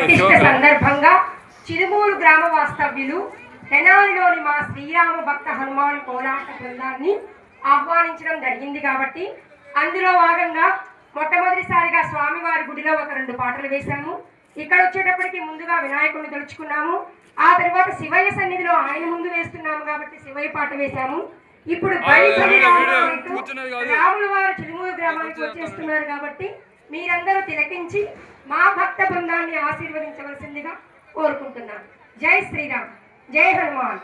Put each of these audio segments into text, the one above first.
ప్రతిష్ఠ సందర్భంగా చిరుమూరు గ్రామ వాస్తవ్యులు తెనాలిలోని మా శ్రీరామ భక్త హనుమాన్ కోలాట బృందాన్ని ఆహ్వానించడం జరిగింది. కాబట్టి అందులో భాగంగా మొట్టమొదటిసారిగా స్వామివారి గుడిలో ఒక 2 పాటలు వేశాము. ఇక్కడ వచ్చేటప్పటికి ముందుగా వినాయకుడిని తలుచుకున్నాము. ఆ తర్వాత శివయ్య సన్నిధిలో ఆయన ముందు వేస్తున్నాము కాబట్టి శివయ్య పాట వేశాము. ఇప్పుడు రాముల వారు చిరుమూరు గ్రామానికి వచ్చేస్తున్నారు కాబట్టి మీరందరూ తిలకించి మా భక్త బృందాన్ని ఆశీర్వదించవలసిందిగా కోరుకుంటున్నాను. జై శ్రీరామ్, జై హనుమాన్.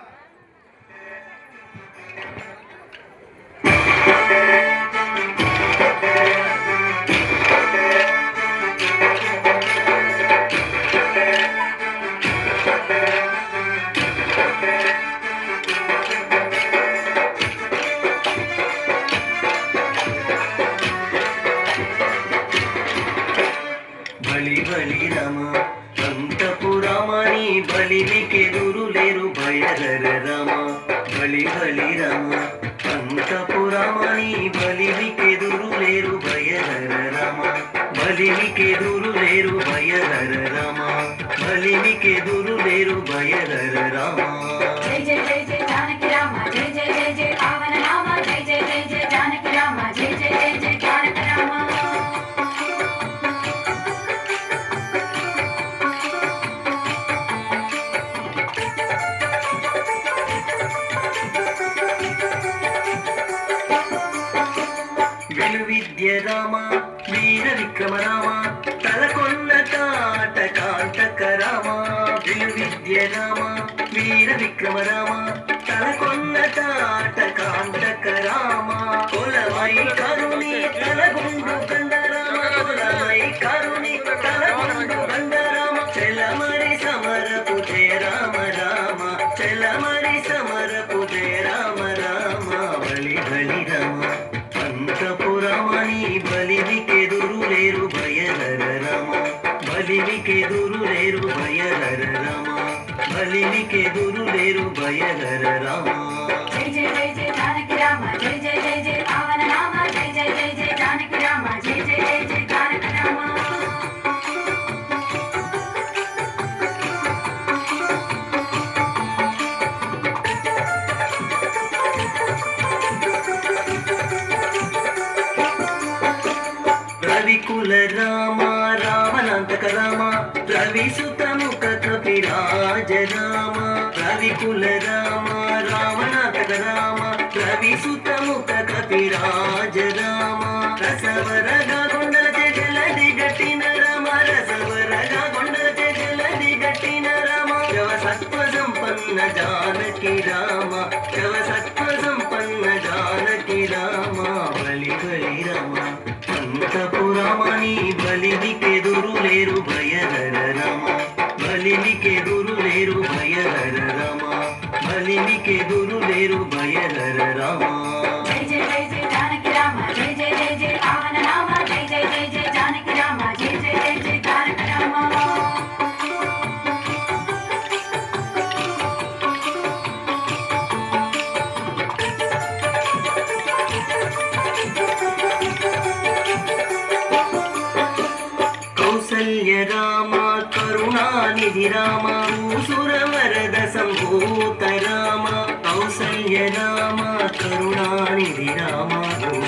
బలి బలి రమ అంతపురామని బలివికెదురు లేరు భయధర రమ. బలి బలి రమ అంతపురామని బలివికెదురు లేరు భయధర రమ. బలివికెదురు లేరు భయధర రమ. బలివికెదురు లేరు భయధర రమ. జై జై జై జై జానకి రామ, జై జై జై జై పావన నామ, జై జై జై జై జానకి రామ, జై జై జై జై తారక రామ. విద్య రామ వీర విక్రమ రామ తలకొన్న తాట కాంతక రామ. విద్య రామ వీర విక్రమ రామ తలకొన్న తాట కాంతక రామ. కులమై కరుణి తలగుండు గండరామ, కులమై కరుణి తలగుండు గండరామ. చెలమరి సమరపు జయ రామ రామ, చెలమరి సమరపు జయ రామ రామ. బలి బలి రామ అంతపురమని బలివికెదురు లేరు భయధర రమ. బలివికెదురు లేరు భయధర రమ. బలివికెదురు లేరు భయధర రమ. జై జై జై జై జానకి రామ, జై జై జై జై పావన నామ, జై జై జై జై జానకి రామ, జై జై జై జై తారక రామ. రవికుల రామ రావణాంతక రామ, రవిసుతముఖ కపిరాజ రామ. రవికుల రామ రావణాంతక రామ, రవిసుతముఖ కపిరాజ రామ. రసవరగా కొండల జలది గట్టిన రామ, రసవరగా కొండల జలది గట్టిన రామ. శివసత్వ సంపన్న జానకి రామ, శివసత్వ సంపన్న జానకి రామ. బలి బలి రామ అంతపురమని బలివికెదురు లేరు భయధర రమ. బలివికెదురు లేరు భయధర రమ. బలివికెదురు లేరు భయధర రమ. జై జై జై జై జానకి రామ, జై జై జై జై పావన నామ, జై జై జై జై జానకి రామ, జై జై జై జై తారక రామ. కౌసల్య రామ కరుణానిధి రామ, సురవరద సంభూత రామ. కౌసల్య రామ కరుణానిధి రామ,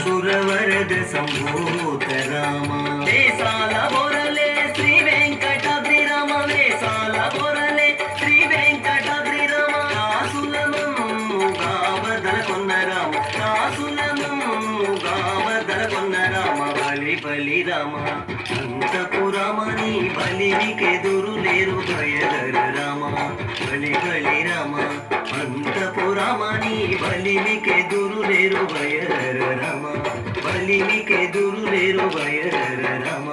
సురవరద సంభూత రామ. దేశాల బొరలే శ్రీ వెంకటాద్రి రామ, దేశాల బొరలే శ్రీ వెంకటాద్రి రామ. దాసులముగా బదల కొన్న రామ, దాసులముగా బదల కొన్న రామ. బలి బలి రామ అంతపురమని బలివికెదురు లేరు భయధర రామ. బలి బలి రామ అంతపురమని బలివికెదురు లేరు భయధర రామ. బలివికెదురు లేరు భయధర రామ.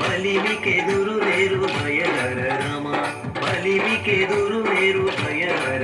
బలివికెదురు లేరు భయధర రామ. బలివికెదురు లేరు భయధర